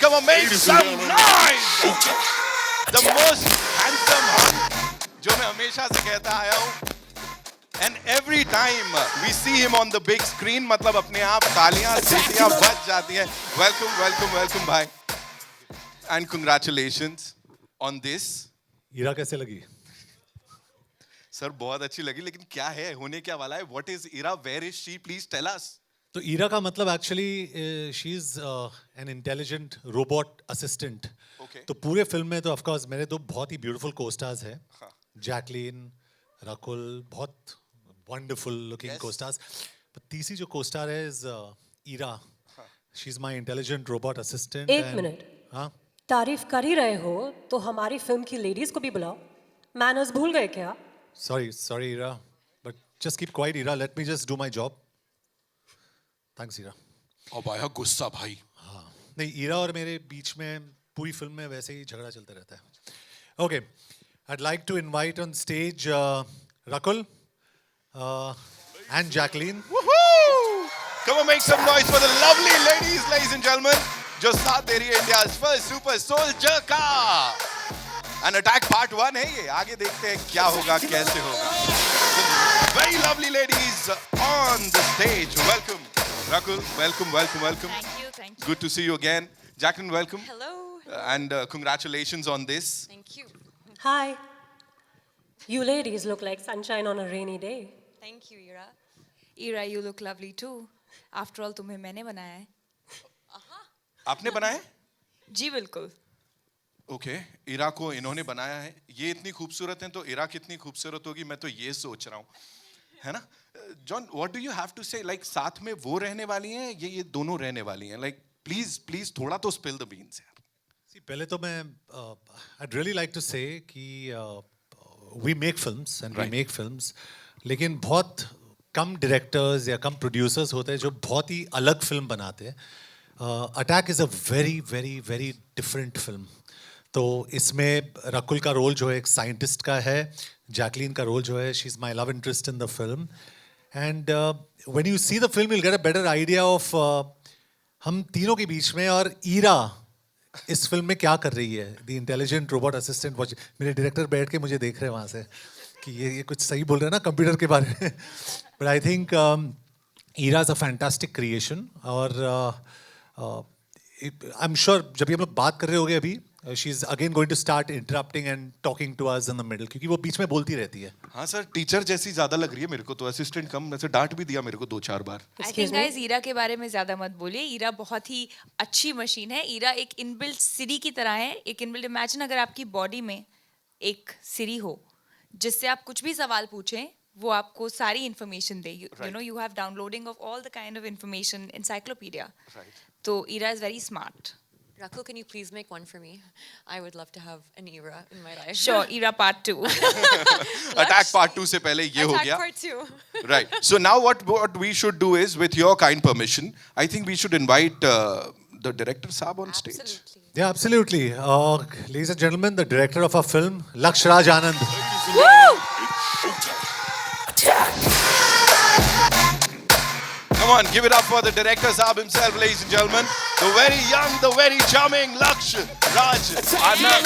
Come on, make some noise. The most handsome hunk, जो मैं हमेशा से कहता आया हूँ. And every time we see him on the big screen, मतलब अपने आप तालियां सीटियां बज जाती हैं. Welcome, welcome, welcome, bhai. And congratulations on this. Ira कैसे लगी? सर बहुत अच्छी लगी, लेकिन क्या है, होने क्या वाला है? What is Ira? Where is she? Please tell us. तो ईरा का मतलब actually she is an intelligent robot assistant. Okay. तो पूरे फिल्म में तो ऑफ कोर्स मेरे दो बहुत ही ब्यूटीफुल को-स्टार्स हैं. हाँ. जैकलीन, रकुल, बहुत वंडरफुल लुकिंग Yes. को-स्टार्स. पर तीसरी जो को-स्टार है is Ira. She is my intelligent robot assistant. एक मिनट. हाँ, तारीफ कर ही रहे हो तो हमारी फिल्म की लेडीज को भी बुलाओ. मैनर्स भूल गए क्या? Sorry Ira, but just keep quiet Ira, let me just do my job. Thanks Ira. अब आया गुस्सा भाई. नहीं, ईरा और मेरे बीच में पूरी फिल्म में वैसे ही झगड़ा चलता रहता है. Okay, I'd like to invite on stage Rakul and Jacqueline. Woohoo! Come on, make some noise for the lovely ladies and gentlemen, जो साथ दे रही है India's first super soldier का. And attack part 1 है ये. आगे देखते हैं क्या होगा, कैसे होगा. Very lovely ladies on the stage. Welcome, Rakul. Welcome, welcome, welcome. Thank you, thank you. Good to see you again. Jacqueline, welcome. Hello. And congratulations on this. Thank you. Hi. You ladies look like sunshine on a rainy day. Thank you, Ira. Ira, you look lovely too. After all, तुम्हें मैंने बनाया है. आपने बनाया है? जी बिल्कुल. Okay, इरा को इन्होंने बनाया है. ये इतनी खूबसूरत हैं तो इरा कितनी खूबसूरत होगी, मैं तो ये सोच रहा हूँ, है ना? John, what do you have to say? Like साथ में वो रहने वाली हैं, ये दोनों रहने वाली हैं? लाइक प्लीज थोड़ा तो स्पिल द बीन्स यार. See, पहले तो मैं I'd really like to say कि we make films and Right. we make films, लेकिन बहुत कम डायरेक्टर्स या कम प्रोड्यूसर्स होते हैं जो बहुत ही अलग फिल्म बनाते हैं. Attack is a very very very different film. तो इसमें रकुल का रोल जो है एक साइंटिस्ट का है. जैकलीन का रोल जो है she is my love interest in the film. And when you see the film you will get a better idea of हम तीनों के बीच में. और ईरा इस फिल्म में क्या कर रही है, द इंटेलिजेंट रोबोट असिस्टेंट. मेरे डायरेक्टर बैठ के मुझे देख रहे हैं वहाँ से कि ये कुछ सही बोल रहे हैं ना कंप्यूटर के बारे में. But I think Ira is a fantastic creation. और आई एम श्योर जब भी हम लोग बात कर रहे होंगे अभी she is again going to start interrupting and talking to us in the middle, क्योंकि वो बीच में बोलती रहती है. हाँ सर, टीचर जैसी ज्यादा लग रही है मेरे को तो. असिस्टेंट कम, वैसे डांट भी दिया मेरे को 2-4 बार. I think guys, ईरा के बारे में ज्यादा मत बोलिए. ईरा बहुत ही अच्छी मशीन है. ईरा एक इनबिल्ट सिरी की तरह है. एक इनबिल्ट, इमेजिन अगर आपकी बॉडी में एक सिरी हो जिससे आप कुछ भी सवाल पूछें वो आपको सारी इंफॉर्मेशन दे. You know, you have downloading of all the kind of information, encyclopedia. तो IRA is very smart. Rakul, can you please make one for me? I would love to have an Ira in my life. Sure, Ira part 2. Attack part 2 से पहले ये हो Attack गया. part 2. Right. So now what we should do is, with your kind permission, I think we should invite the director Saab on stage. Absolutely. Yeah, absolutely. Ladies and gentlemen, the director of our film, Laksh Raj Anand. Come on, give it up for the director Saab himself, ladies and gentlemen. The very young, the very charming Laksh Raj Anand.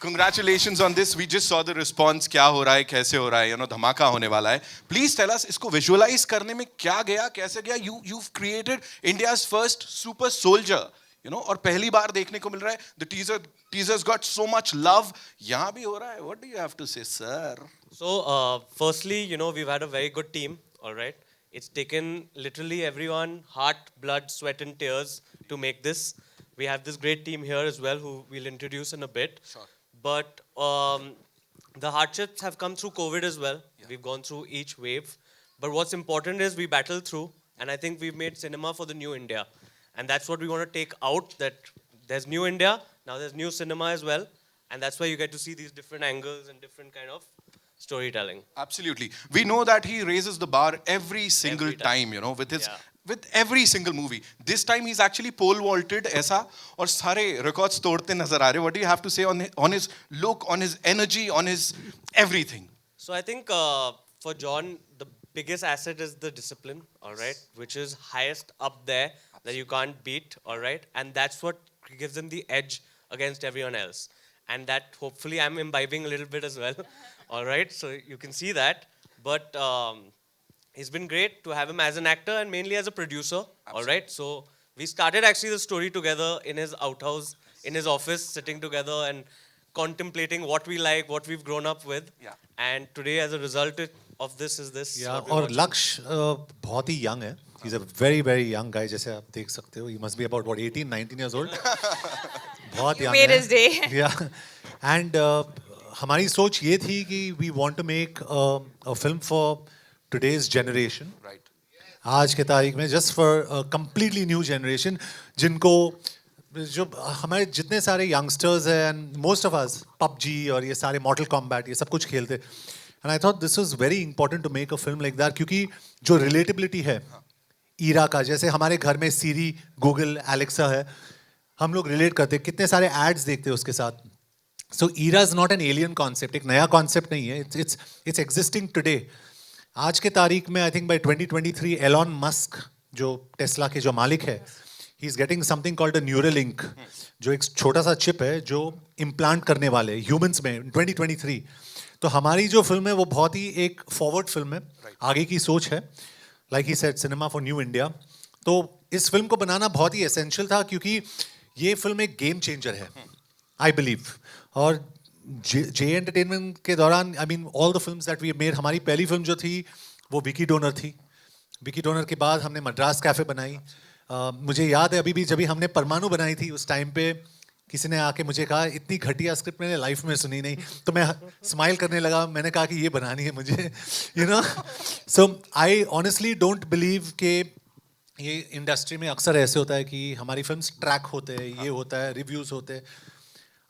Congratulations on this. We just saw the response. क्या हो रहा है, कैसे हो रहा है, धमाका होने वाला है. Please tell us, इसको visualize करने में क्या गया, कैसे गया? You've created India's first super soldier, और पहली बार देखने को मिल रहा है. The teaser's got so much love. यहाँ भी हो रहा है. What do you have to say, sir? So, firstly, we've had a very good team, all right? It's taken literally everyone, heart, blood, sweat and tears to make this. We have this great team here as well who we'll introduce in a bit. Sure. But the hardships have come through COVID as well. Yeah. We've gone through each wave. But what's important is we battled through, and I think we've made cinema for the new India. And that's what we want to take out, that there's new India, now there's new cinema as well. And that's why you get to see these different angles and different kind of storytelling. Absolutely. We know that he raises the bar every single time, with every single movie. This time he's actually pole vaulted ऐसा, और सारे records तोड़ते नजर आ रहे. What do you have to say on his look, on his energy, on his everything? So I think for John, the biggest asset is the discipline, all right, which is highest up there. that you can't beat, all right? And that's what gives them the edge against everyone else. And that hopefully I'm imbibing a little bit as well, all right? So you can see that. But it's been great to have him as an actor and mainly as a producer, all right? So we started actually the story together in his outhouse, in his office, sitting together and contemplating what we like, what we've grown up with. Yeah. And today, as a result of this, is this. या what we're और watching. लक्ष्य बहुत ही young है. He's a very very young guy जैसे आप देख सकते हो. He must be about what 18 19 years old. बहुत young made है. his day. Yeah. And हमारी सोच ये थी कि we want to make a film for today's generation. Right. आज के तारीख में just for a completely new generation जिनको जो हमारे जितने सारे youngsters हैं and most of us PUBG और ये सारे Mortal Kombat ये सब कुछ खेलते. And I thought this was very important to make a film like that क्योंकि जो relatability है ईरा का, जैसे हमारे घर में सीरी, गूगल, एलेक्सा है, हम लोग रिलेट करते हैं, कितने सारे एड्स देखते हैं उसके साथ. So IRA is not an alien concept, एक नया कॉन्सेप्ट नहीं है, इट्स एग्जिस्टिंग टुडे. आज के तारीख में I think by 2023 Elon Musk जो टेस्ला के जो मालिक है, he is getting something called a Neuralink, जो एक छोटा सा चिप है जो इम्प्लांट करने वाले ह्यूमंस में 2023. तो हमारी जो फिल्म है वो बहुत ही एक फॉरवर्ड फिल्म है, आगे की सोच है. Like he said cinema for new India. तो इस फिल्म को बनाना बहुत ही एसेंशियल था क्योंकि ये फिल्म एक गेम चेंजर है, आई बिलीव. और जे एंटरटेनमेंट के दौरान I mean all the films that we made, हमारी पहली फिल्म जो थी वो विकी डोनर थी. विकी डोनर के बाद हमने मद्रास कैफे बनाई. मुझे याद है अभी भी जब भी हमने परमाणु बनाई थी उस टाइम पे किसी ने आके मुझे कहा इतनी घटिया स्क्रिप्ट मैंने लाइफ में सुनी नहीं, तो मैं स्माइल करने लगा. मैंने कहा कि ये बनानी है मुझे, you know. So I honestly don't believe कि ये इंडस्ट्री में अक्सर ऐसे होता है कि हमारी फिल्म्स ट्रैक होते हैं, ये होता है, रिव्यूज़ होते हैं.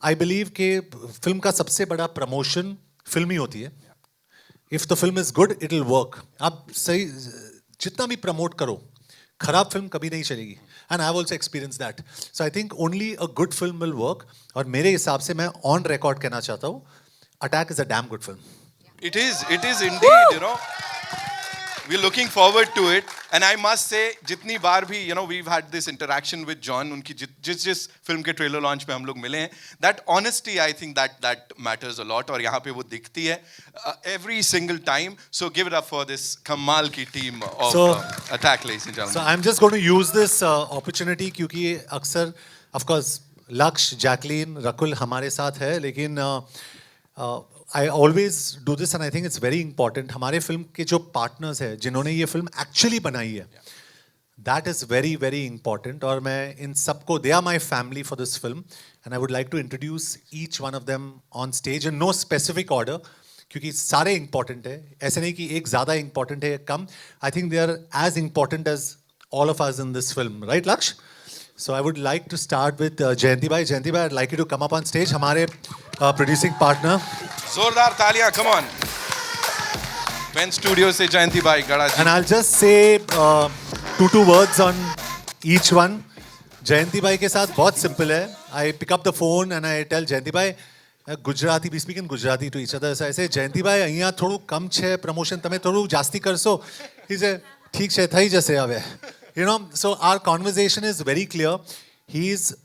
आई बिलीव कि फिल्म का सबसे बड़ा प्रमोशन फिल्म ही होती है. If the film is good it will work. आप सही जितना भी प्रमोट करो, खराब फिल्म कभी नहीं चलेगी. And I have also experience that. So I think only a good film will work. और मेरे हिसाब से मैं ऑन रिकॉर्ड कहना चाहता हूँ, attack is a damn good film. It is indeed, you know. We're looking forward to it. And I must say, जितनी बार भी, you know, we've had this interaction with John, उनकी जिस फिल्म के trailer launch पे हम लोग मिले हैं, that honesty, I think that matters a lot. और यहाँ पे वो दिखती है every single time. So give it up for this कमाल की team of Attack, ladies and gentlemen. So I'm just going to use this opportunity क्योंकि अक्सर of course लक्ष्य, जैकलीन, रकुल हमारे साथ है, लेकिन I always do this and I think it's very important. हमारे फिल्म के जो पार्टनर्स हैं जिन्होंने ये फिल्म एक्चुअली बनाई है, that is very very important. और मैं इन सबको, they are my family for this film and I would like to introduce each one of them on stage in no specific order क्योंकि सारे important है. ऐसे नहीं कि एक ज़्यादा important है कम. I think they are as important as all of us in this film, right Laksh? So I would like to start with Jayanti Bhai. Jayanti Bhai, I'd like you to come up on stage. हमारे producing partner. जोरदार तालियां, come on. Pen Studio से जयंती भाई गड़ा जी. And I'll just say two words on each one. जयंती भाई के साथ बहुत simple है. I pick up the phone and I tell Jayanti Bhai, Gujarati, we speak in Gujarati to each other. So I say, Jayanti Bhai, અહીંયા થોડું કમ છે promotion, તમે થોડું જાસ્તી કરશો. He said, ઠીક છે, થઈ જશે હવે. You know, so our conversation is very clear. He's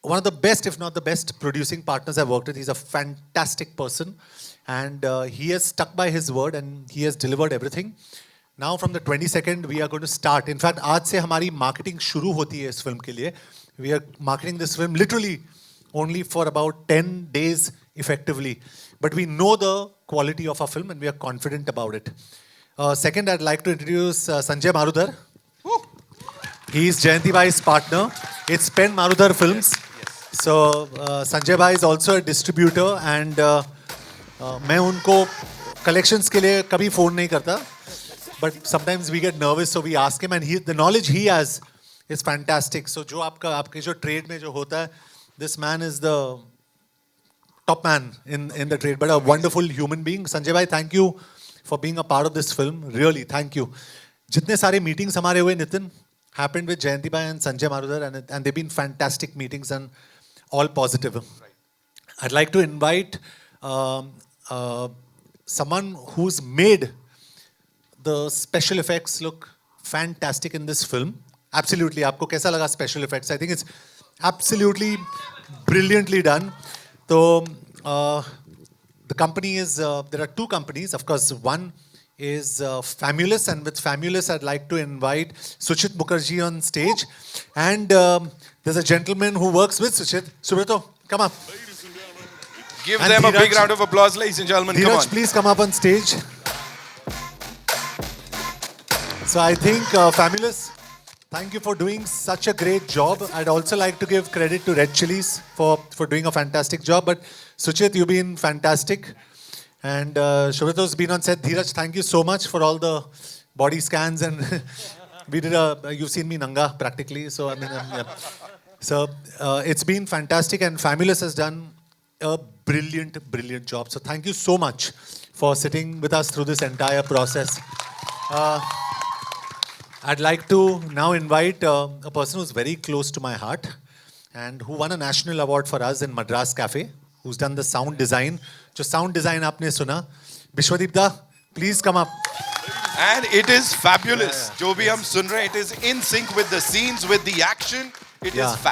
one of the best, if not the best, producing partners I've worked with. He's a fantastic person. And he has stuck by his word and he has delivered everything. Now from the 22nd, we are going to start. In fact, आज से हमारी marketing शुरू होती है इस film के लिए. We are marketing this film literally only for about 10 days effectively. But we know the quality of our film and we are confident about it. Second, I'd like to introduce Sanjay Marudhar. He is Jayanti Bhai's partner. It's Pen Marudhar Films. So Sanjay Bhai is also a distributor and मैं उनको collections के लिए कभी phone नहीं करता. But sometimes we get nervous, so we ask him, and the knowledge he has is fantastic. So जो आपके जो trade में जो होता है, this man is the top man in the trade, but a wonderful human being. Sanjay Bhai, thank you for being a part of this film. Really, thank you. जितने सारे meetings हमारे हुए Nitin happened with Jayanti Bhai and Sanjay Marudhar, and they've been fantastic meetings and all positive. Right. I'd like to invite someone who's made the special effects look fantastic in this film, Absolutely. आपको कैसा लगा special effects? I think it's absolutely brilliantly done. So the company is there are two companies. Of course, one is Famulous, and with Famulous, I'd like to invite Suchit Mukherjee on stage, and there's a gentleman who works with Suchit. Subrito, come up. Give And them a big Dheeraj- round of applause, ladies and gentlemen. Come Dheeraj, on. please come up on stage. So I think Famulous, thank you for doing such a great job. I'd also like to give credit to Red Chilies for doing a fantastic job. But Suchit, you've been fantastic. And Shubrito's been on set. Dheeraj, thank you so much for all the body scans. And we did you've seen me nanga practically. So I mean, yeah. So it's been fantastic. And Famulous has done a brilliant, brilliant job. So thank you so much for sitting with us through this entire process. I'd like to now invite a person who's very close to my heart and who won a national award for us in Madras Cafe, who's done the sound design. जो sound design आपने सुना, Bishwadip da, please come up. And it is fabulous. जो भी हम सुन रहे हैं, it is in sync with the scenes, with the action. It is Yeah. fabulous.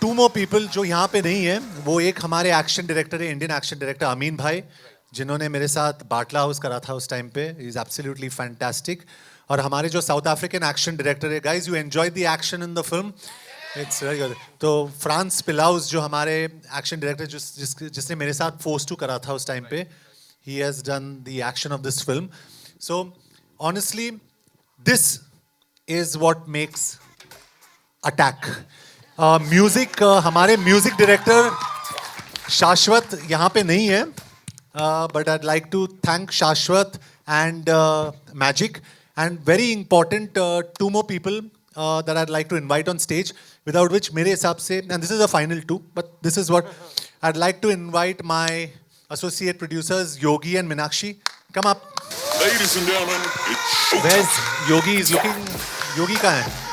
Two more people जो यहाँ पे नहीं है, वो एक हमारे एक्शन डायरेक्टर है, इंडियन एक्शन डायरेक्टर अमीन भाई, जिन्होंने मेरे साथ बाटला हाउस करा था उस टाइम पे. Is absolutely fantastic. और हमारे जो साउथ अफ्रीकन एक्शन डायरेक्टर है, guys you enjoy the action in the film. It's very good. तो फ्रांस पिलाउस जो हमारे एक्शन डायरेक्टर जिसने मेरे साथ फोर्स टू करा था उस टाइम पे, he has done the action of this film. So honestly this is what makes attack. Music हमारे म्यूजिक डायरेक्टर शाश्वत यहाँ पे नहीं है, but I'd like to thank Shashwat and Magic, and very important two more people that I'd like to invite on stage, without which मेरे हिसाब से, and this is the final two, but this is what I'd like to invite my associate producers Yogi and Minakshi. Come up. Ladies and gentlemen, it's Where's Yogi? Is looking. Yogi कहाँ है?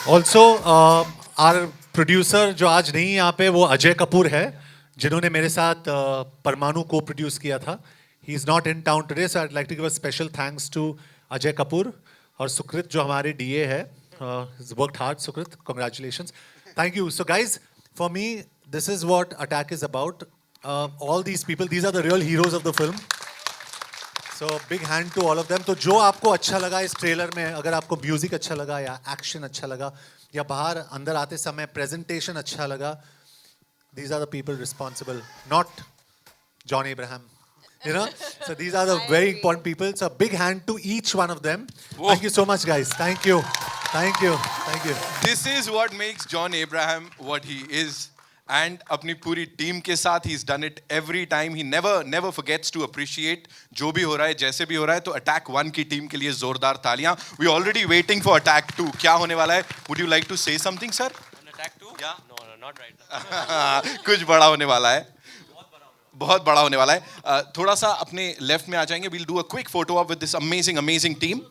Also are producer जो आज नहीं यहाँ पे, वो अजय कपूर है, जिन्होंने मेरे साथ परमाणु को प्रोड्यूस किया था. He is not in town today, so I like to give a special thanks to Ajay Kapoor. और सुकृत जो हमारे डीए है, worked hard. Sukrit, congratulations, thank you. So guys, for me this is what Attack is about. All these people, these are the real heroes of the film. So big hand to all of them. तो जो आपको अच्छा लगा इस trailer में, अगर आपको music अच्छा लगा या एक्शन अच्छा लगा या बाहर अंदर आते समय प्रेजेंटेशन अच्छा लगा, these are the people responsible, not John Abraham. You know? So these are the very important people. So a big hand to each one of them. Whoa. Thank you so much, guys. Thank you. Thank you. Thank you. This is what makes John Abraham what he is. And अपनी पूरी team के साथ he's done it every time. He never forgets to appreciate जो भी हो रहा है, जैसे भी हो रहा है. तो Attack 1 की टीम के लिए जोरदार तालियां. We're already waiting for Attack 2. क्या होने वाला है? Would you like to say something, sir? On Attack 2? Yeah. No, not right now. कुछ बड़ा होने वाला है. बहुत बड़ा होने वाला है. थोड़ा सा अपने लेफ्ट में आ जाएंगे. We'll do a quick photo op with this amazing team.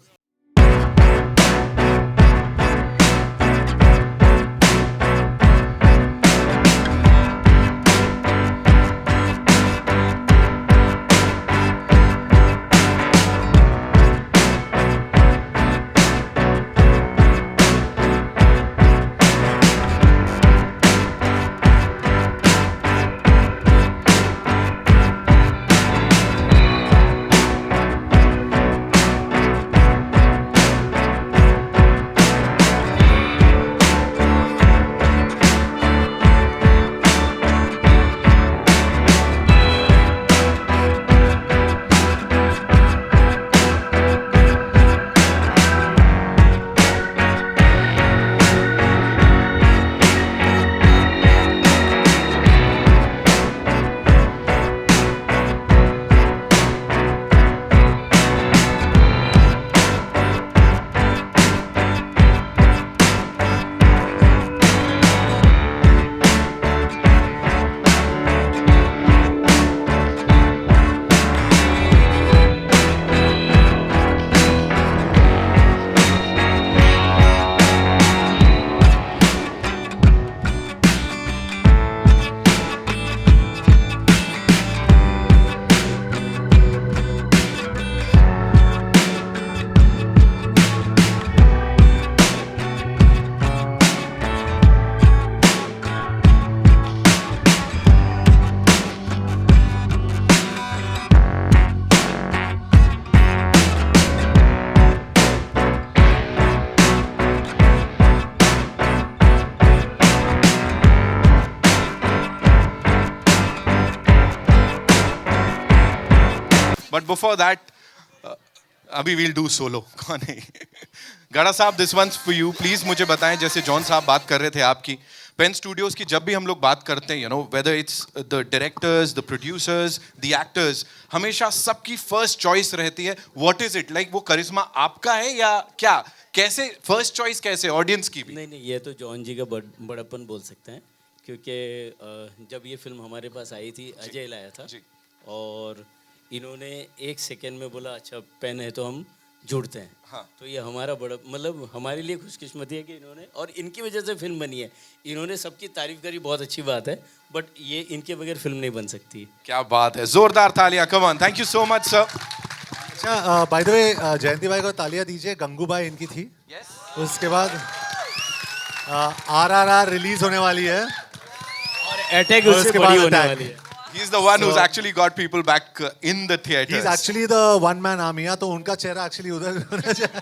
But before that, अभी we'll do solo. कौन है? गड़ा साहब, this one's for you. Please मुझे बताएं, जैसे जॉन साहब बात कर रहे थे आपकी, पेन स्टूडियोज की जब भी हम लोग बात करते हैं, whether it's the directors, the producers, the actors, हमेशा सबकी फर्स्ट चॉइस रहती है. What is it? Like वो करिश्मा आपका है या क्या? कैसे फर्स्ट चॉइस कैसे ऑडियंस की भी? नहीं, ये तो जॉन जी का बड़प्पन बोल सकते हैं, क्योंकि जब ये फिल्म हमारे पास आई थी, अजय लाया था और इन्होंने एक सेकेंड में बोला अच्छा पेन है तो हम जुड़ते हैं. हाँ. तो ये हमारा बड़ा मतलब हमारे लिए खुशकिस्मती है कि इन्होंने, और इनकी वजह से फिल्म बनी है. इन्होंने सबकी तारीफ करी, बहुत अच्छी बात है, बट ये इनके बगैर फिल्म नहीं बन सकती. क्या बात है, जोरदार तालियां. Come on, thank you so much sir. अच्छा, बाय द वे जयंती भाई को तालियां दीजिए. गंगूबाई इनकी थी. उसके बाद RRR रिलीज होने वाली है और अटैक और उससे उसके बड़ी बाद होने Attack. वाली है. He's the one who's actually got people back in the theaters. He's actually the one man army. तो उनका चेहरा एक्चुअली उधर होना चाहिए.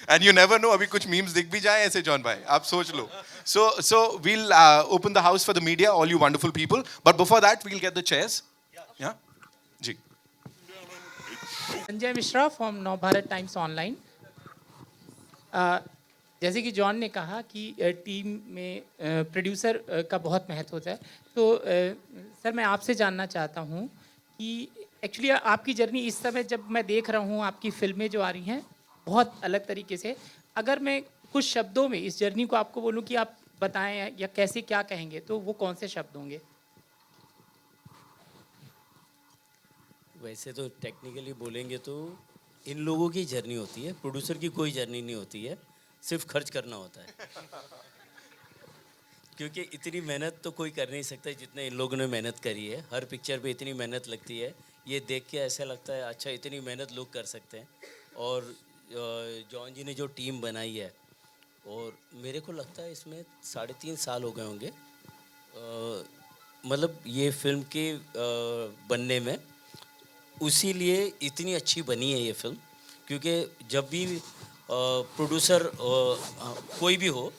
And you never know, अभी कुछ memes दिख भी जाए ऐसे जॉन भाई, आप सोच लो. So we'll open the house for the media, all you wonderful people. But before that, we'll get the chairs. Yeah? जी. Sanjay Mishra from Navbharat Times online. जैसे कि जॉन ने कहा कि टीम में प्रोड्यूसर का बहुत महत्व होता है, तो सर मैं आपसे जानना चाहता हूँ कि एक्चुअली आपकी जर्नी इस समय जब मैं देख रहा हूँ, आपकी फिल्में जो आ रही हैं बहुत अलग तरीके से, अगर मैं कुछ शब्दों में इस जर्नी को आपको बोलूँ कि आप बताएं या कैसे क्या कहेंगे, तो वो कौन से शब्द होंगे? वैसे तो टेक्निकली बोलेंगे तो इन लोगों की जर्नी होती है, प्रोड्यूसर की कोई जर्नी नहीं होती है, सिर्फ खर्च करना होता है. क्योंकि इतनी मेहनत तो कोई कर नहीं सकता जितने इन लोगों ने मेहनत करी है. हर पिक्चर पे इतनी मेहनत लगती है, ये देख के ऐसा लगता है अच्छा इतनी मेहनत लोग कर सकते हैं. और जॉन जी ने जो टीम बनाई है, और मेरे को लगता है इसमें 3.5 साल हो गए होंगे मतलब ये फिल्म के बनने में. उसी लिए इतनी अच्छी बनी है ये फिल्म, क्योंकि जब भी प्रोड्यूसर कोई भी हो,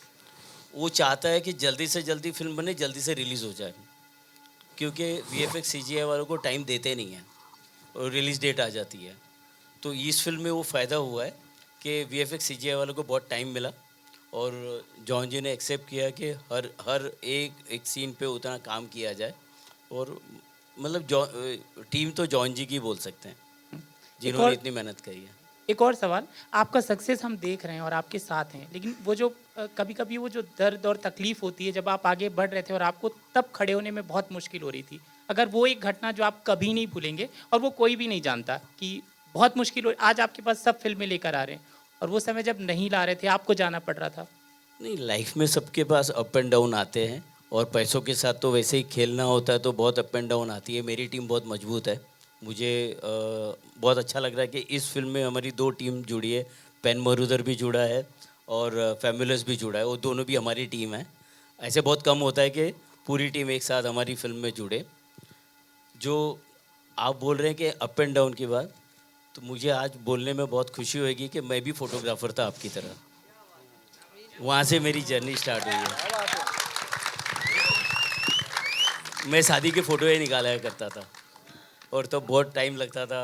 वो चाहता है कि जल्दी से जल्दी फिल्म बने, जल्दी से रिलीज़ हो जाए, क्योंकि VFX CGI वालों को टाइम देते नहीं हैं और रिलीज़ डेट आ जाती है. तो इस फिल्म में वो फ़ायदा हुआ है कि VFX CGI वालों को बहुत टाइम मिला और जॉन जी ने एक्सेप्ट किया कि हर एक सीन पे उतना काम किया जाए. और मतलब टीम तो जॉन जी की बोल सकते हैं जिन्होंने इतनी मेहनत करी है. एक और सवाल, आपका सक्सेस हम देख रहे हैं और आपके साथ हैं, लेकिन वो जो कभी कभी वो जो दर्द और तकलीफ होती है जब आप आगे बढ़ रहे थे और आपको तब खड़े होने में बहुत मुश्किल हो रही थी, अगर वो एक घटना जो आप कभी नहीं भूलेंगे और वो कोई भी नहीं जानता कि बहुत मुश्किल हो, आज आपके पास सब फिल्में लेकर आ रहे हैं और वो समय जब नहीं ला रहे थे, आपको जाना पड़ रहा था. नहीं, लाइफ में सबके पास अप एंड डाउन आते हैं और पैसों के साथ तो वैसे ही खेलना होता है, तो बहुत अप एंड डाउन आती है. मेरी टीम बहुत मजबूत है. मुझे बहुत अच्छा लग रहा है कि इस फिल्म में हमारी 2 टीम जुड़ी है. पेन मरुदर भी जुड़ा है और फैमुलस भी जुड़ा है, वो दोनों भी हमारी टीम है. ऐसे बहुत कम होता है कि पूरी टीम एक साथ हमारी फिल्म में जुड़े. जो आप बोल रहे हैं कि अप एंड डाउन की बात, तो मुझे आज बोलने में बहुत खुशी होगी कि मैं भी फोटोग्राफर था आपकी तरह. वहाँ से मेरी जर्नी स्टार्ट हुई है. मैं शादी के फ़ोटो ही निकाला करता था और तो बहुत टाइम लगता था.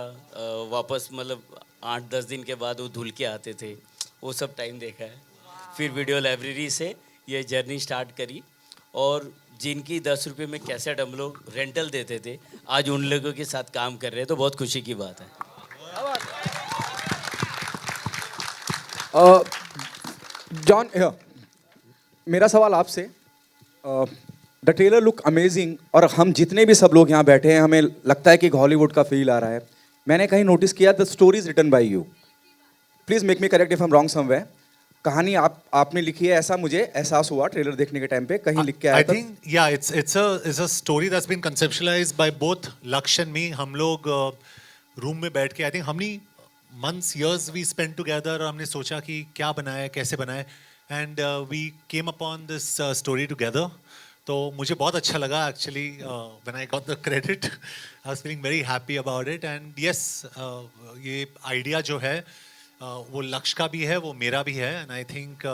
वापस मतलब 8-10 दिन के बाद वो धुल के आते थे, वो सब टाइम देखा है. फिर वीडियो लाइब्रेरी से ये जर्नी स्टार्ट करी और जिनकी 10 रुपये में कैसेट हम लोग रेंटल देते थे, आज उन लोगों के साथ काम कर रहे हैं, तो बहुत खुशी की बात है. जॉन, मेरा सवाल आपसे, द ट्रेलर लुक अमेजिंग और हम जितने भी सब लोग यहाँ बैठे हैं हमें लगता है कि हॉलीवुड का फील आ रहा है. मैंने कहीं नोटिस किया the story is written by you. Please make me correct if I am wrong somewhere. कहानी आपने लिखी है, ऐसा मुझे एहसास हुआ ट्रेलर देखने के टाइम पे. कहीं लिख के आया था. I think yeah, it's a story that's been conceptualized by both Laksh and me. हम लोग रूम में बैठ के, I think how many months, years we spent together, और हमने सोचा कि क्या बनाए, कैसे बनाए, and we came upon this story together. तो मुझे बहुत अच्छा लगा actually. When I got the credit I was feeling very happy about it. And yes, ये आइडिया जो है वो लक्ष्य का भी है, वो मेरा भी है, and I think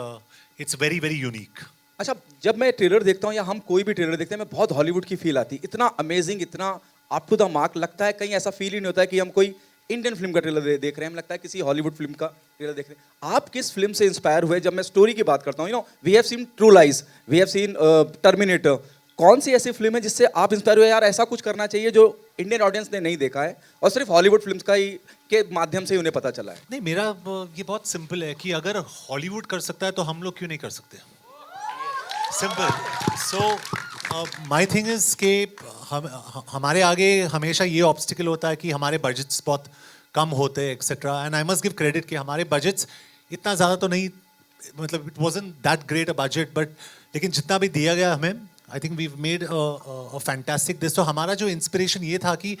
it's very very unique. अच्छा, जब मैं ट्रेलर देखता हूँ या हम कोई भी ट्रेलर देखते हैं, मैं बहुत हॉलीवुड की फील आती है. इतना अमेजिंग, इतना अप टू द मार्क लगता है, कहीं ऐसा फील ही नहीं होता है कि हम कोई इंडियन फिल्म का ट्रेलर देख रहे हैं, हमें लगता है किसी हॉलीवुड फिल्म का ट्रेलर देख रहे हैं। आप किस फिल्म से इंस्पायर हुए? जब मैं स्टोरी की बात करता हूँ, we have seen True Lies, we have seen Terminator, कौन सी ऐसी फिल्म है जिससे आप इंस्पायर हुए, यार ऐसा कुछ करना चाहिए जो इंडियन ऑडियंस ने नहीं देखा है और सिर्फ हॉलीवुड फिल्म्स का ही के माध्यम से ही उन्हें पता चला है? नहीं, मेरा ये बहुत सिंपल है कि अगर हॉलीवुड कर सकता है तो हम लोग क्यों नहीं कर सकते? Simple. So my thing is कि हमारे आगे हमेशा ये ऑब्स्टिकल होता है कि हमारे बजट्स बहुत कम होते हैं etcetera, and I must give credit कि हमारे बजट्स इतना ज़्यादा तो नहीं, मतलब it wasn't that great a budget, but लेकिन जितना भी दिया गया हमें, I think we made a fantastic this. तो हमारा जो इंस्पिरेशन ये था कि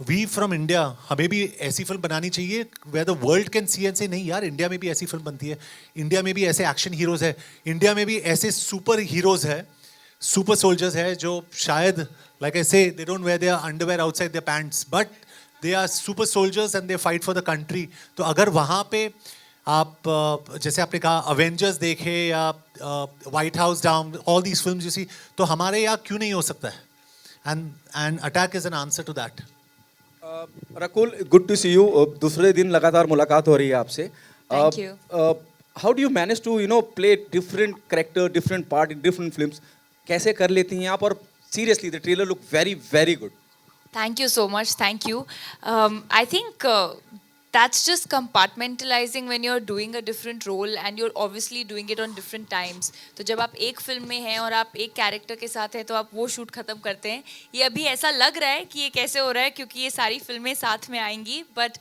वी फ्रॉम इंडिया, हमें भी ऐसी फिल्म बनानी चाहिए where the world can see and say नहीं यार, इंडिया में भी ऐसी फिल्म बनती है, इंडिया में भी ऐसे एक्शन हीरोज़ है, इंडिया में भी ऐसे सुपर हीरोज़ है, सुपर सोल्जर्स है जो शायद like I say they don't wear their underwear outside their pants, but they are super soldiers and they fight for the country. तो अगर वहाँ पे आप जैसे आपने कहा अवेंजर्स देखे या White House Down, all these films you see, तो हमारे यहाँ क्यों नहीं हो सकता है? And attack is an answer to that. Rakul, good to see you. दूसरे दिन लगातार मुलाकात हो रही है आपसे. Thank you. How do you manage to play different character, different part in different films? कैसे कर लेती हैं आप? और seriously the trailer look very very good. Thank you so much. Thank you. I think that's just compartmentalizing when you're doing a different role and you're obviously doing it on different times. तो जब आप एक film में हैं और आप एक character के साथ हैं तो आप वो शूट खत्म करते हैं. ये अभी ऐसा लग रहा है कि ये कैसे हो रहा है क्योंकि ये सारी फिल्में साथ में आएंगी, बट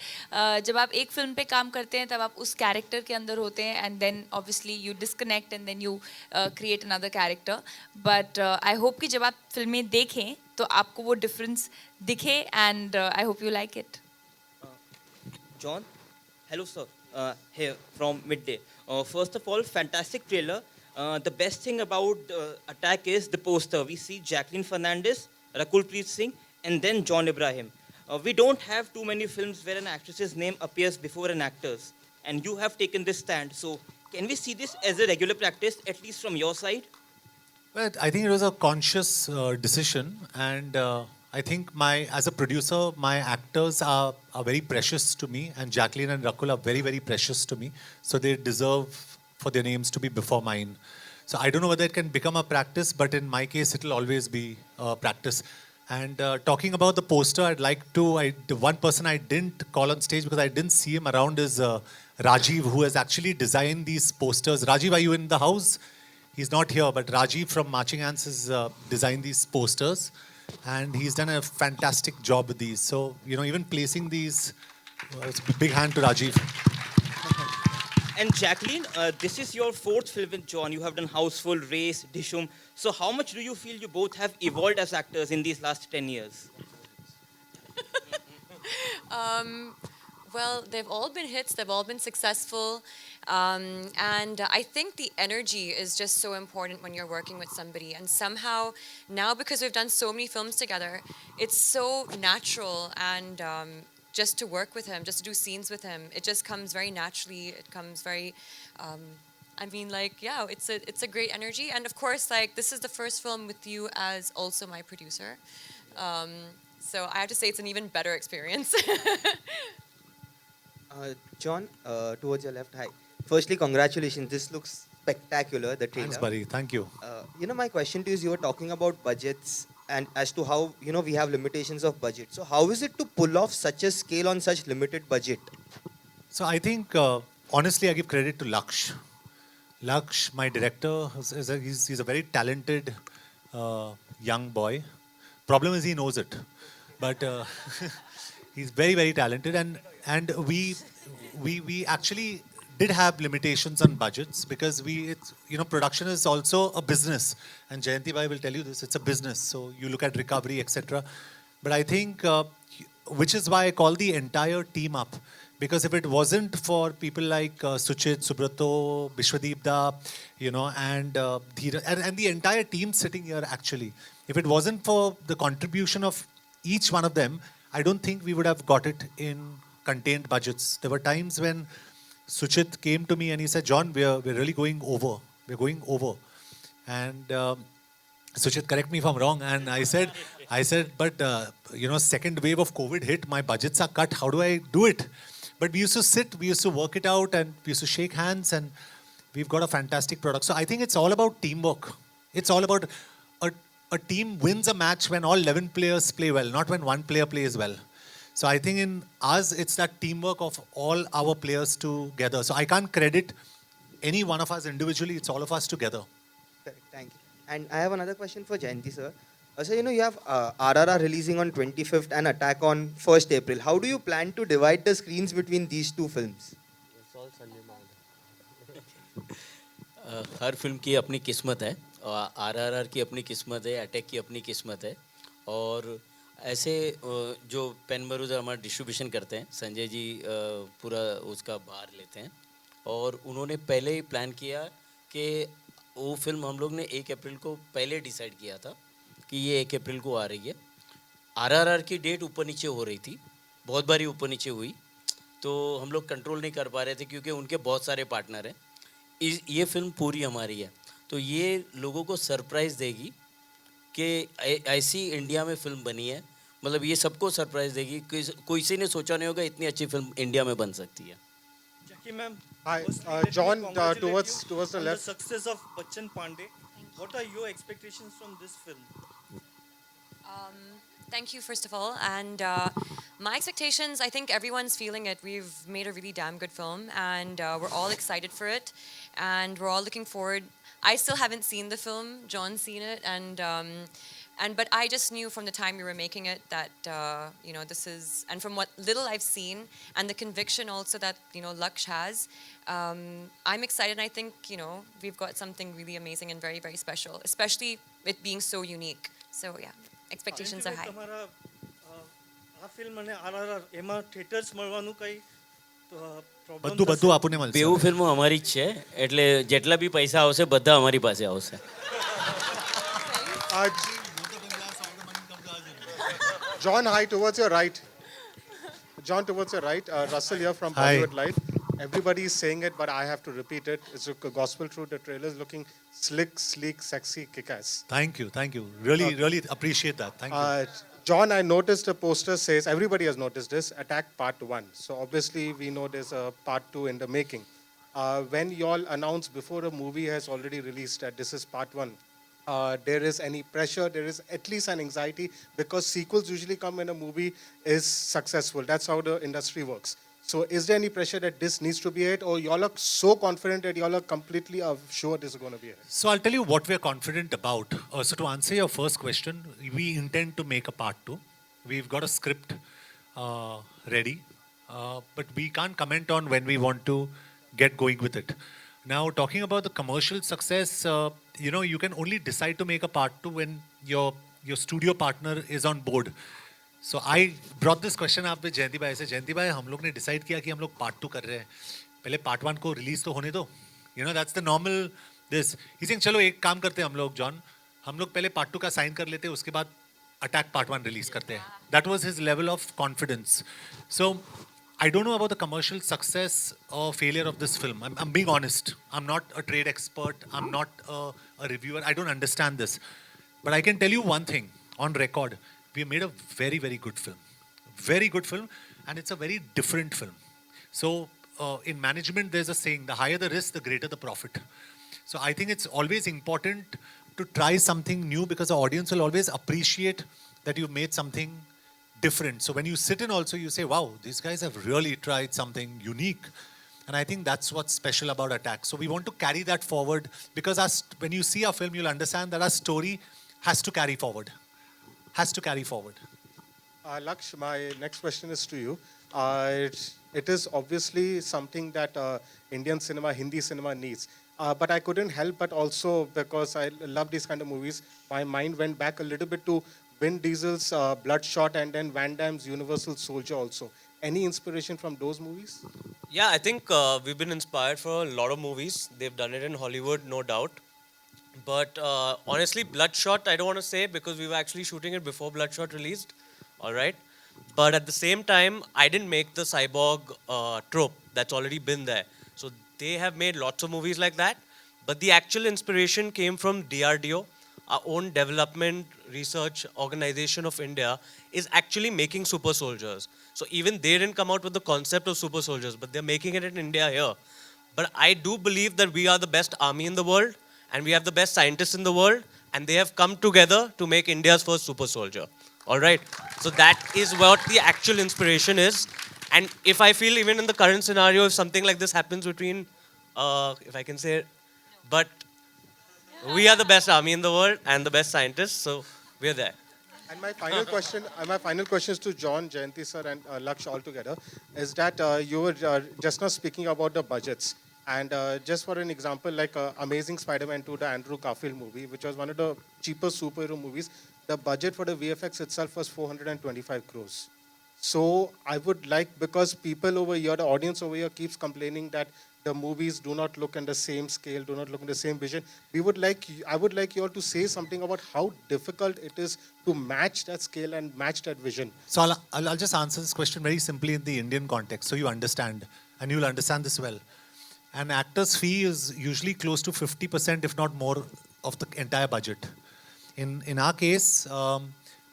जब आप एक फिल्म पे काम करते हैं तब आप उस कैरेक्टर के अंदर होते हैं and then obviously you disconnect and then you create another character. But I hope कि जब आप फिल्में देखें तो आपको वो डिफरेंस दिखे and I hope you like it. John, hello sir, here from Midday. First of all, fantastic trailer. The best thing about Attack is the poster. We see Jacqueline Fernandez, Rakul Preet Singh, and then John Ibrahim. We don't have too many films where an actress's name appears before an actor's, and you have taken this stand. So, can we see this as a regular practice, at least from your side? Well, I think it was a conscious decision, and I think as a producer, my actors are very precious to me, and Jacqueline and Rakul are very, very precious to me. So they deserve for their names to be before mine. So I don't know whether it can become a practice, but in my case, it will always be a practice. And talking about the poster, I'd like to, the one person I didn't call on stage because I didn't see him around is Rajiv, who has actually designed these posters. Rajiv, are you in the house? He's not here, but Rajiv from Marching Ants has designed these posters. And he's done a fantastic job with these. So, even placing these, it's a big hand to Rajiv. And Jacqueline, this is your fourth film with John. You have done Houseful, Race, Dishum. So how much do you feel you both have evolved as actors in these last 10 years? Well, they've all been hits, they've all been successful. And I think the energy is just so important when you're working with somebody. And somehow, now because we've done so many films together, it's so natural and just to work with him, just to do scenes with him, it just comes very naturally. It comes very, it's a great energy. And of course, this is the first film with you as also my producer. So I have to say it's an even better experience. John, towards your left, hi. Firstly, congratulations. This looks spectacular, the trailer. Thanks, buddy. Thank you. My question to you is, you were talking about budgets and as to how, we have limitations of budget. So how is it to pull off such a scale on such limited budget? So I think, honestly, I give credit to Laksh. Laksh, my director, he's a very talented young boy. Problem is he knows it. But he's very, very talented. And we actually did have limitations on budgets because production is also a business, and Jayanti Bhai will tell you this, it's a business, so you look at recovery, etc. But I think which is why I call the entire team up, because if it wasn't for people like Suchit, Subrato, Bishwadeep Da, and Dheeraj, and the entire team sitting here actually, if it wasn't for the contribution of each one of them, I don't think we would have got it in contained budgets. There were times when Suchit came to me and he said, John, we're really going over. We're going over. And Suchit, correct me if I'm wrong. And I said, but second wave of COVID hit, my budgets are cut. How do I do it? But we used to sit, we used to work it out, and we used to shake hands, and we've got a fantastic product. So I think it's all about teamwork. It's all about a team wins a match when all 11 players play well, not when one player plays well. So I think in us, it's that teamwork of all our players together. So I can't credit any one of us individually. It's all of us together. Correct, thank you. And I have another question for Jayanti sir. So you have RRR releasing on 25th and Attack on 1st April. How do you plan to divide the screens between these two films? Her film की अपनी किस्मत है, आरआरआर की अपनी किस्मत है, attack की अपनी किस्मत है, और ऐसे जो पेन मरूजर हमारा डिस्ट्रीब्यूशन करते हैं, संजय जी पूरा उसका भार लेते हैं, और उन्होंने पहले ही प्लान किया कि वो फिल्म हम लोग ने 1 अप्रैल को पहले डिसाइड किया था कि ये 1 अप्रैल को आ रही है। आरआरआर की डेट ऊपर नीचे हो रही थी, बहुत बारी ऊपर नीचे हुई, तो हम लोग कंट्रोल नहीं कर पा रहे थे क्योंकि उनके बहुत सारे पार्टनर हैं। ये फिल्म पूरी हमारी है, तो ये लोगों को सरप्राइज़ देगी कि ऐसी इंडिया में फिल्म बनी है, मतलब ये सबको सरप्राइज़ देगी, किसी ने सोचा नहीं होगा इतनी अच्छी फिल्म इंडिया में बन सकती है। Ma'am, hi, John, towards the left. The success of Bachchan Pandey. What are your expectations from this film? Thank you, first of all. And my expectations, I think everyone's feeling it. We've made a really damn good film, and we're all excited for it, and we're all looking forward. I still haven't seen the film. John's seen it, but I just knew from the time we were making it that this is, and from what little I've seen and the conviction also that Laksh has, I'm excited. And I think we've got something really amazing and very, very special, especially it being so unique. So yeah, expectations are high. આ film અને RRR એમાં theatres મળવાનું કઈ બધું આપણને મળશે. બેઉ ફિલ્મો અમારી જ છે, એટલે જેટલા બી પૈસા આવશે બધા અમારી પાસે આવશે. John, hi, towards your right. John, towards your right. Russell here from Bollywood Live. Everybody is saying it, but I have to repeat it. It's a gospel truth. The trailer is looking slick, sleek, sexy, kick-ass. Thank you. Really appreciate that. Thank you. John, I noticed the poster says, everybody has noticed this, Attack Part 1. So obviously we know there's a Part 2 in the making. When you all announced before a movie has already released that this is Part 1, there is any pressure, there is at least an anxiety, because sequels usually come when a movie is successful. That's how the industry works. So is there any pressure that this needs to be it, or y'all are so confident that y'all are completely sure this is going to be it? So I'll tell you what we're confident about. So to answer your first question, we intend to make a part 2. We've got a script ready, but we can't comment on when we want to get going with it. Now, talking about the commercial success, you can only decide to make a part 2 when your studio partner is on board. So I brought this question up with जयंती भाई से. जयंती भाई, हम लोग ने decide किया कि हम लोग part 2 कर रहे हैं. पहले part 1 को release तो होने दो. That's the normal this. He's saying चलो एक काम करते हैं हम लोग, John. हम लोग पहले part 2 का sign कर लेते हैं, उसके बाद Attack Part 1 release करते हैं. That was his level of confidence. So I don't know about the commercial success or failure of this film. I'm being honest. I'm not a trade expert. I'm not a reviewer. I don't understand this. But I can tell you one thing on record. We made a very, very good film. Very good film. And it's a very different film. So in management, there's a saying, the higher the risk, the greater the profit. So I think it's always important to try something new, because the audience will always appreciate that you've made something different. So when you sit in also, you say, wow, these guys have really tried something unique. And I think that's what's special about Attack. So we want to carry that forward, because when you see our film, you'll understand that our story has to carry forward. Has to carry forward. Laksh, my next question is to you. It is obviously something that Indian cinema, Hindi cinema needs. But I couldn't help but also, because I love these kind of movies, my mind went back a little bit to Vin Diesel's Bloodshot and then Van Damme's Universal Soldier also. Any inspiration from those movies? Yeah, I think we've been inspired for a lot of movies. They've done it in Hollywood, no doubt. But honestly, Bloodshot, I don't want to say, because we were actually shooting it before Bloodshot released. All right. But at the same time, I didn't make the cyborg trope. That's already been there. So they have made lots of movies like that. But the actual inspiration came from DRDO, our own development research organization of India is actually making super soldiers. So even they didn't come out with the concept of super soldiers, but they're making it in India here. But I do believe that we are the best army in the world, and we have the best scientists in the world, and they have come together to make India's first super soldier. All right? So that is what the actual inspiration is. And if I feel even in the current scenario, if something like this happens between, if I can say it, but we are the best army in the world and the best scientists, so we're there. And my final question is to John, Jayanti sir, and Laksh all together, is that you were just now speaking about the budgets. And just for an example, like Amazing Spider-Man 2, the Andrew Garfield movie, which was one of the cheapest superhero movies, the budget for the VFX itself was 425 crores. So I would like, because people over here, the audience over here keeps complaining that the movies do not look in the same scale, do not look in the same vision. I would like you all to say something about how difficult it is to match that scale and match that vision. So I'll just answer this question very simply in the Indian context, so you understand, and you'll understand this well. An actor's fee is usually close to 50%, if not more, of the entire budget. In our case, our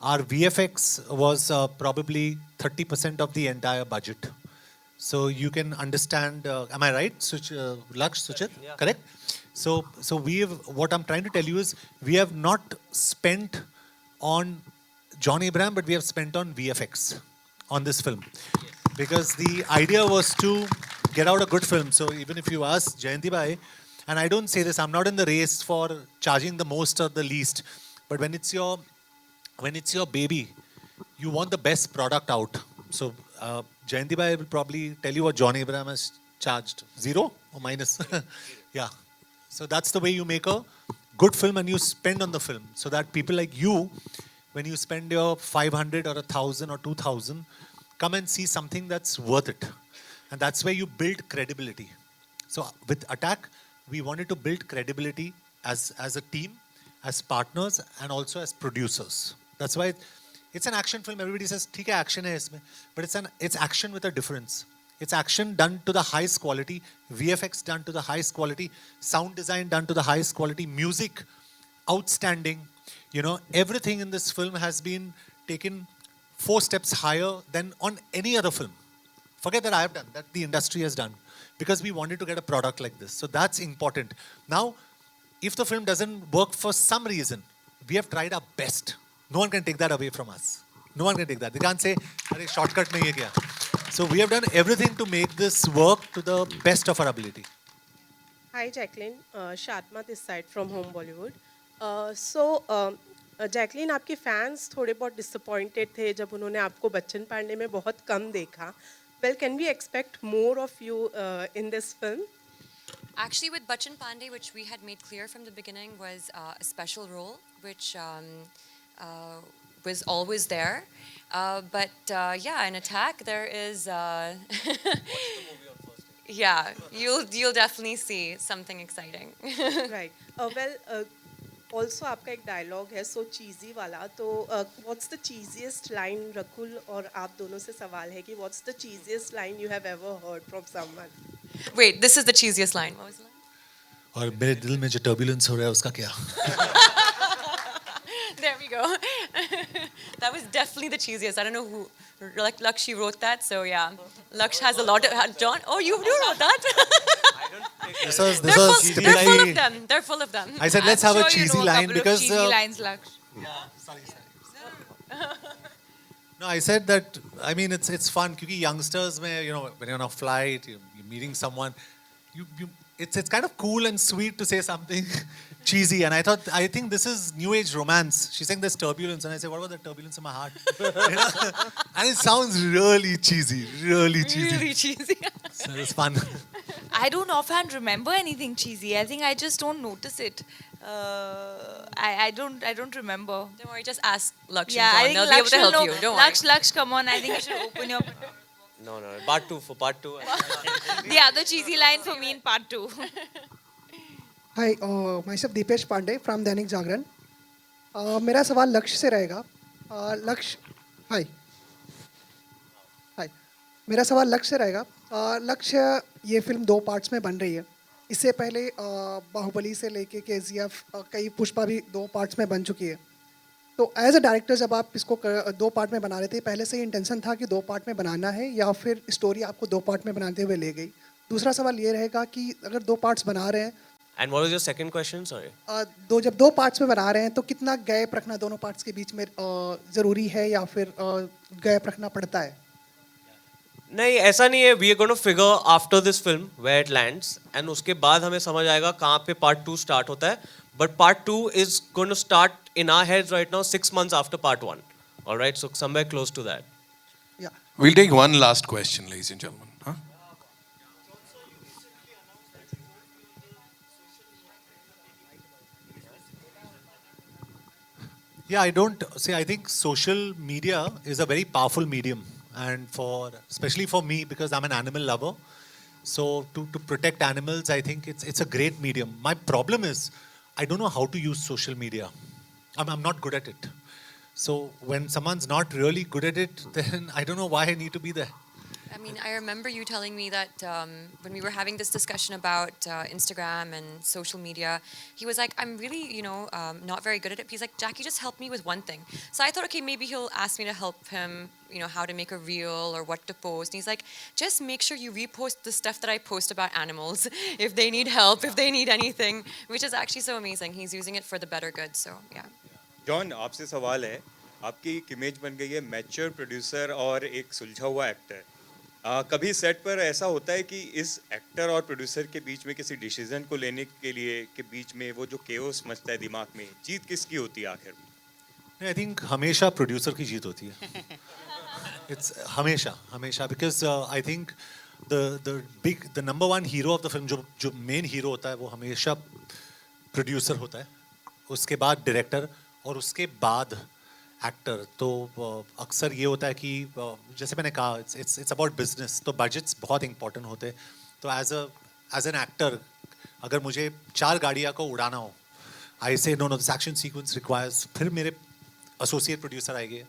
VFX was probably 30% of the entire budget. So you can understand, am I right, Laksh, Suchit? Yeah. Correct? So what I'm trying to tell you is, we have not spent on John Abraham, but we have spent on VFX on this film. Because the idea was to get out a good film. So even if you ask Jayanti Bhai, and I don't say this, I'm not in the race for charging the most or the least, but when it's your baby, you want the best product out. So Jayanti Bhai will probably tell you what John Abraham has charged. 0 or minus? Yeah. So that's the way you make a good film, and you spend on the film, so that people like you, when you spend your 500 or 1,000 or 2,000, come and see something that's worth it. And that's where you build credibility. So with Attack, we wanted to build credibility as a team, as partners, and also as producers. That's why it's an action film. Everybody says, "Theek hai, action hai isme," but it's action with a difference. It's action done to the highest quality, VFX done to the highest quality, sound design done to the highest quality, music outstanding. You know, everything in this film has been taken 4 steps higher than on any other film. Forget that I have done, that the industry has done, because we wanted to get a product like this. So that's important. Now, if the film doesn't work for some reason, we have tried our best. No one can take that away from us. No one can take that. They can't say, "Arey, shortcut nahi hai kya?" So we have done everything to make this work to the best of our ability. Hi Jacqueline, Shatma this side from Home Bollywood. Jacqueline, आपके fans थोड़े बहुत disappointed थे जब उन्होंने आपको बच्चन पांडे में बहुत कम देखा. Well, can we expect more of you in this film? Actually, with Bachchan Pandey, which we had made clear from the beginning, was a special role, which was always there. But yeah, in Attack, there is. Yeah, you'll definitely see something exciting. Right. Also, आपका एक dialogue है so cheesy वाला. तो what's the cheesiest line, Rakul और आप दोनों से सवाल है कि what's the cheesiest line you have ever heard from someone? Wait, this is the cheesiest line. What was the line? और मेरे दिल में जो turbulence हो रहा है उसका क्या? There we go. That was definitely the cheesiest. I don't know who, like Laksh wrote that, so yeah. Laksh has a lot of, John, oh, you wrote that? They're full of them. They're full of them. I said, let's have a cheesy line because... cheesy lines, Laksh. Yeah, sorry. No, I said that, I mean, it's fun because youngsters, when you're on a flight, you're meeting someone, it's kind of cool and sweet to say something cheesy. And I think this is new age romance. She's saying there's turbulence. And I said, what about the turbulence in my heart? And it sounds really cheesy. Really cheesy. Really cheesy. So it's fun. I don't offhand remember anything cheesy. I think I just don't notice it. I don't remember. Don't worry, just ask Laksh. Yeah, I think they'll be able to help know. you. Don't Laksh, come on. I think you should open your... No, part 2. The other cheesy line for me in part 2. Hi, myself Deepesh Pandey from Dainik Jagran. मेरा सवाल लक्ष्य से रहेगा. लक्ष्य, हाय. मेरा सवाल लक्ष्य से रहेगा. लक्ष्य, ये फिल्म 2 पार्ट्स में बन रही है. इससे पहले बाहुबली से लेके KGF कई पुष्पा भी 2 पार्ट्स में बन चुकी है। तो एज अ डायरेक्टर जब आप इसको 2 पार्ट में बना रहे थे, पहले से ही इंटेंशन था कि 2 पार्ट में बनाना है या फिर स्टोरी आपको 2 पार्ट में बनाते हुए ले गई? दूसरा सवाल ये रहेगा कि अगर 2 पार्ट्स बना रहे हैं, And what was your second question? Sorry. जब 2 पार्ट्स में बना रहे हैं तो कितना गैप रखना दोनों पार्ट्स के बीच में ज़रूरी है या फिर गैप रखना पड़ता है? नहीं, ऐसा नहीं है. We are going to figure after this film where it lands, and उसके बाद हमें समझ आएगा कहाँ पे part 2 start होता है. But part 2 is going to start in our heads right now 6 months after part 1. All right, so somewhere close to that. Yeah. We'll take one last question, ladies and gentlemen. Huh? Yeah, I don't see. I think social media is a very powerful medium, and especially for me, because I'm an animal lover. So to protect animals, I think it's a great medium. My problem is I don't know how to use social media. I'm not good at it. So when someone's not really good at it, then I don't know why I need to be there. I mean, I remember you telling me that when we were having this discussion about Instagram and social media, he was like, I'm really, not very good at it. He's like, Jackie, just help me with one thing. So I thought, okay, maybe he'll ask me to help him, how to make a reel or what to post. And he's like, just make sure you repost the stuff that I post about animals if they need help, if they need anything, which is actually so amazing. He's using it for the better good. So, yeah. John, आपसे सवाल है. आपकी एक image बन गई है mature producer और एक सुलझा हुआ एक्टर. कभी सेट पर ऐसा होता है कि इस एक्टर और प्रोड्यूसर के बीच में किसी डिसीजन को लेने के लिए के बीच में वो जो केओस मचता है दिमाग में, जीत किसकी होती है आखिर में? आई थिंक हमेशा प्रोड्यूसर की जीत होती है. इट्स हमेशा because I think the number one hero of the film, जो मेन हीरो होता है, वो हमेशा प्रोड्यूसर होता है. उसके बाद डायरेक्टर और उसके बाद एक्टर. तो अक्सर ये होता है कि जैसे मैंने कहा, इट्स अबाउट बिजनेस, तो बजट्स बहुत इंपॉर्टेंट होते हैं. तो एज एन एक्टर अगर मुझे 4 गाड़ियाँ को उड़ाना हो, I say no this action sequence requires, फिर मेरे एसोसिएट प्रोड्यूसर आएंगे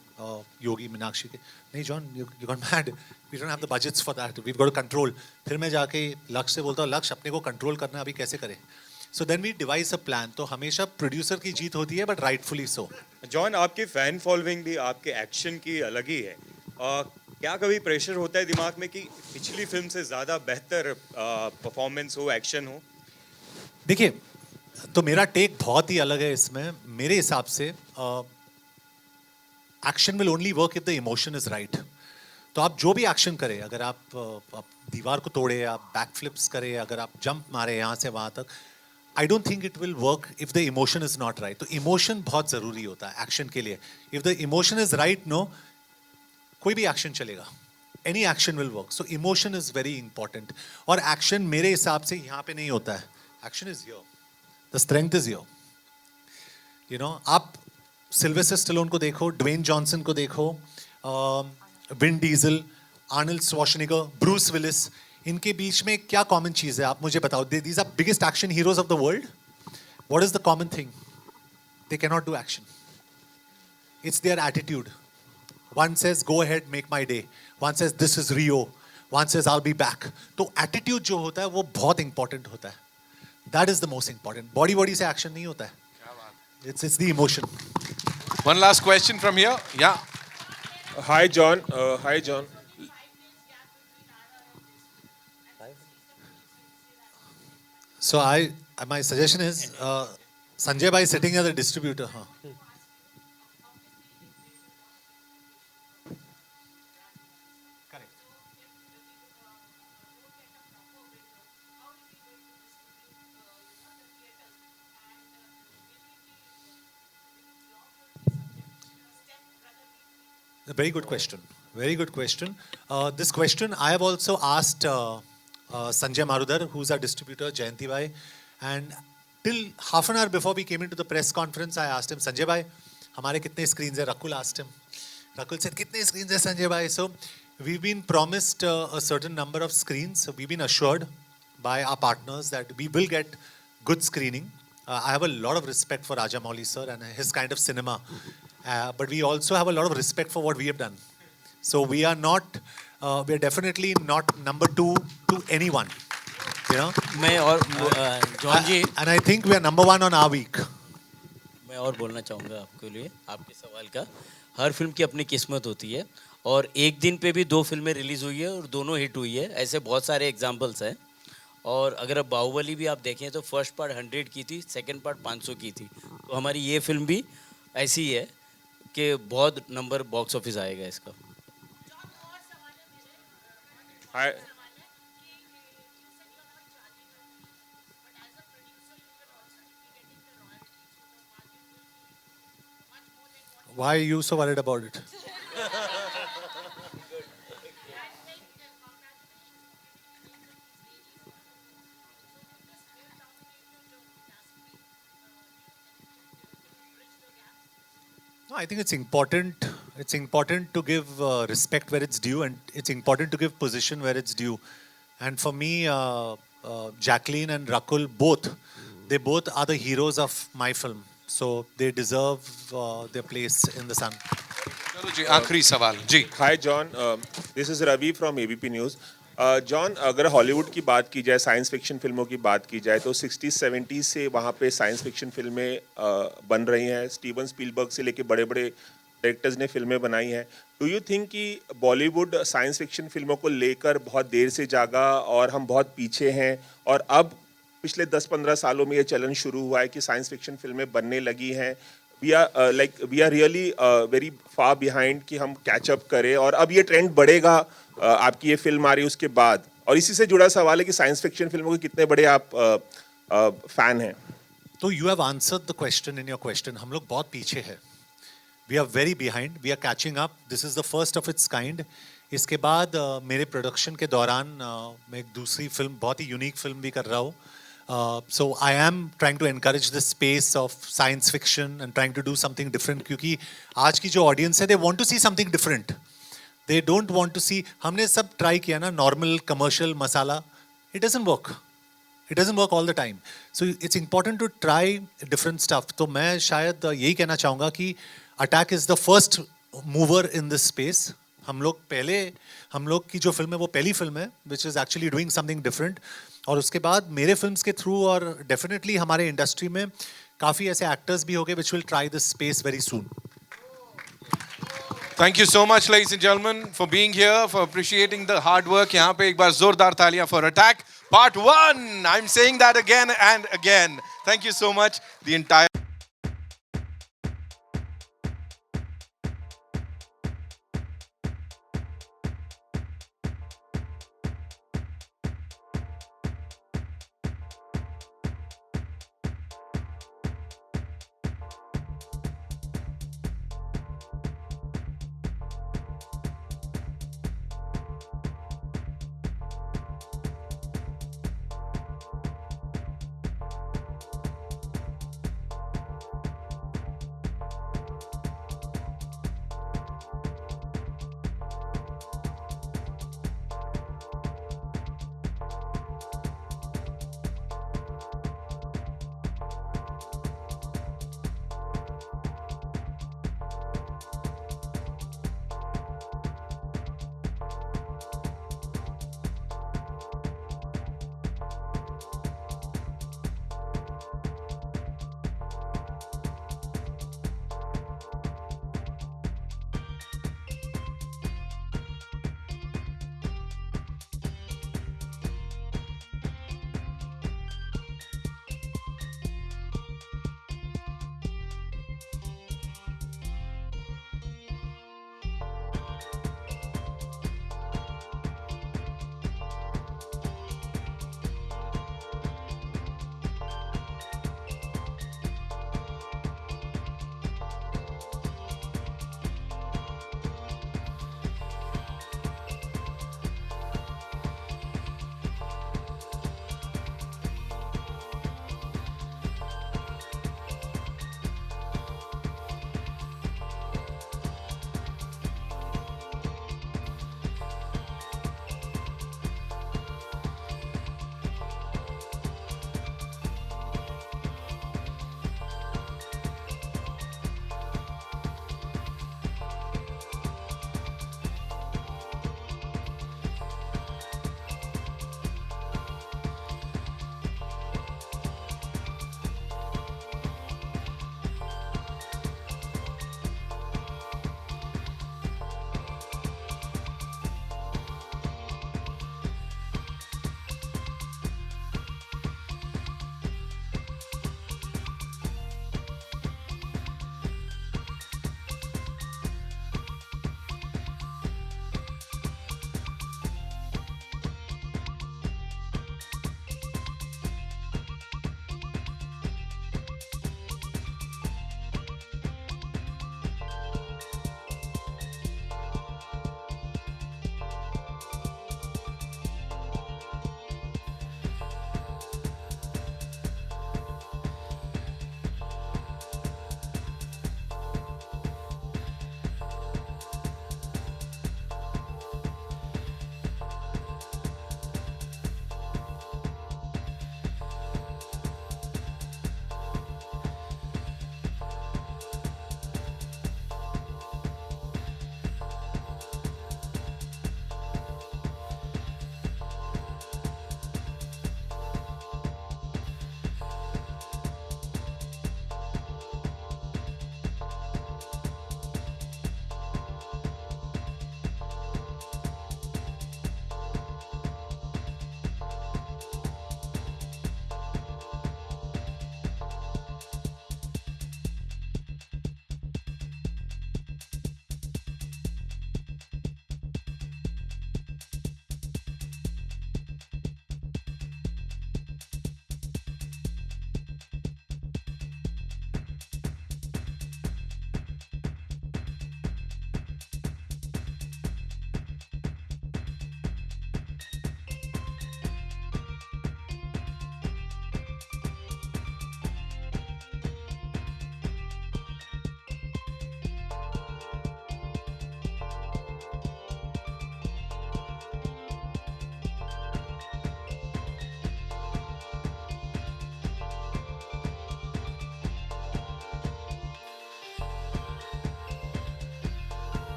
योगी मीनाक्षी के, नहीं John you got mad, we don't have the budgets for that, we got to control. फिर मैं जाके लक्ष्य से बोलता हूँ, लक्ष्य अपने को कंट्रोल करना अभी कैसे करें. So then we devise a plan. तो हमेशा प्रोड्यूसर की जीत होती है, but rightfully so. जॉन, आपकी फैन फॉलोइंग भी आपके एक्शन की अलग ही है. क्या कभी प्रेशर होता है दिमाग में कि पिछली फिल्म से ज़्यादा बेहतर परफॉर्मेंस हो, एक्शन हो? देखिए, तो मेरा टेक बहुत ही अलग है इसमें. मेरे हिसाब से action will only work if the emotion is right. तो आप जो भी एक्शन करें, अगर आप दीवार को तोड़े, आप बैक फ्लिप्स करें, अगर आप जंप मारे यहाँ से वहाँ तक, I don't think it will work if the emotion is not right. तो emotion बहुत ज़रूरी होता है एक्शन के लिए. If the emotion is right, no, कोई भी एक्शन चलेगा. Any action will work. So emotion is very important. और एक्शन मेरे हिसाब से यहाँ पे नहीं होता है. Action is here. The strength is here. आप सिल्वेस्टर स्टेलोन को देखो, ड्वेन जॉनसन को देखो, Vin Diesel, Arnold Schwarzenegger, Bruce Willis, इनके बीच में क्या कॉमन चीज़ है? आप मुझे बताओ. These are biggest action heroes of the world. What is the common thing? They cannot do action. It's their attitude. One says, go ahead, make my day. One says, this is Rio. One says, I'll be back. तो attitude जो होता है वो बहुत important होता है. That is the most important. Body से action नहीं होता है. It's the emotion. One last question from here. Yeah. Hi, John. So my suggestion is Sanjay bhai sitting as a distributor. Correct. A very good question. This question I have also asked Sanjay Marudar, who's our distributor, Jayanti bhai, and till half an hour before we came into the press conference, I asked him, Sanjay bhai, हमारे कितने screens है? Rakul asked him. Rakul said, कितने screens है Sanjay bhai? So we've been promised a certain number of screens. So we've been assured by our partners that we will get good screening. I have a lot of respect for Rajamouli sir and his kind of cinema, but we also have a lot of respect for what we have done. So we are definitely not number 2 to anyone. You know. मैं और John ji And I think we are number 1 on our week. मैं और बोलना चाहूँगा आपके लिए आपके सवाल का हर फिल्म की अपनी किस्मत होती है और एक दिन पे भी 2 फिल्में रिलीज़ हुई है और दोनों हिट हुई है ऐसे बहुत सारे एग्जांपल्स हैं और अगर अब बाहुबली भी आप देखें तो फर्स्ट पार्ट 100 की थी सेकंड पार्ट 500 की थी तो हमारी ये फिल्म भी ऐसी है कि बहुत नंबर बॉक्स ऑफिस आएगा इसका Hi. Why are you so worried about it? No, I think it's important. It's important to give respect where it's due, and it's important to give position where it's due. And for me, Jacqueline and Rakul they both are the heroes of my film. So they deserve their place in the sun. चलो जी आखिरी सवाल जी. Hi John, this is Ravi from ABP News. John अगर Hollywood की बात की जाए science fiction फिल्मों की बात की जाए तो 60-70 से वहाँ पे साइंस फिक्शन फिल्में बन रही हैं स्टीवन स्पीलबर्ग से लेके बड़े बड़े डायरेक्टर्स ने फिल्में बनाई हैं डू यू थिंक कि बॉलीवुड साइंस फिक्शन फिल्मों को लेकर बहुत देर से जागा और हम बहुत पीछे हैं और अब पिछले 10-15 सालों में ये चलन शुरू हुआ है कि साइंस फिक्शन फिल्में बनने लगी हैं we are really very far behind कि हम कैचअप करें और अब ये ट्रेंड बढ़ेगा आपकी ये फिल्म आ रही उसके बाद और इसी से जुड़ा सवाल है कि साइंस फिक्शन फिल्मों के कितने बड़े आप फैन हैं तो you have answered the question in your question हम लोग बहुत पीछे हैं we are very behind we are catching up this is the first of its kind इसके बाद मेरे प्रोडक्शन के दौरान मैं एक दूसरी फिल्म बहुत ही यूनिक फिल्म भी कर रहा हूँ so I am trying to encourage the space of science fiction and trying to do something different क्योंकि आज की जो audience है they want to see something different they don't want to see हमने सब try किया ना normal commercial masala it doesn't work all the time so it's important to try different stuff तो मैं शायद यही कहना चाहूँगा कि Attack is the first mover in this space हम लोग की जो फिल्म है वो पहली फिल्म है which is actually doing something different और उसके बाद मेरे फिल्म्स के थ्रू और डेफिनेटली हमारे इंडस्ट्री में काफ़ी ऐसे एक्टर्स भी होंगे which will try this space very soon. Thank you so much, ladies and gentlemen, for being here, for appreciating the hard work. यहाँ पे एक बार जोरदार तालियां for Attack Part 1. I'm saying that again and again. Thank you so much. The entire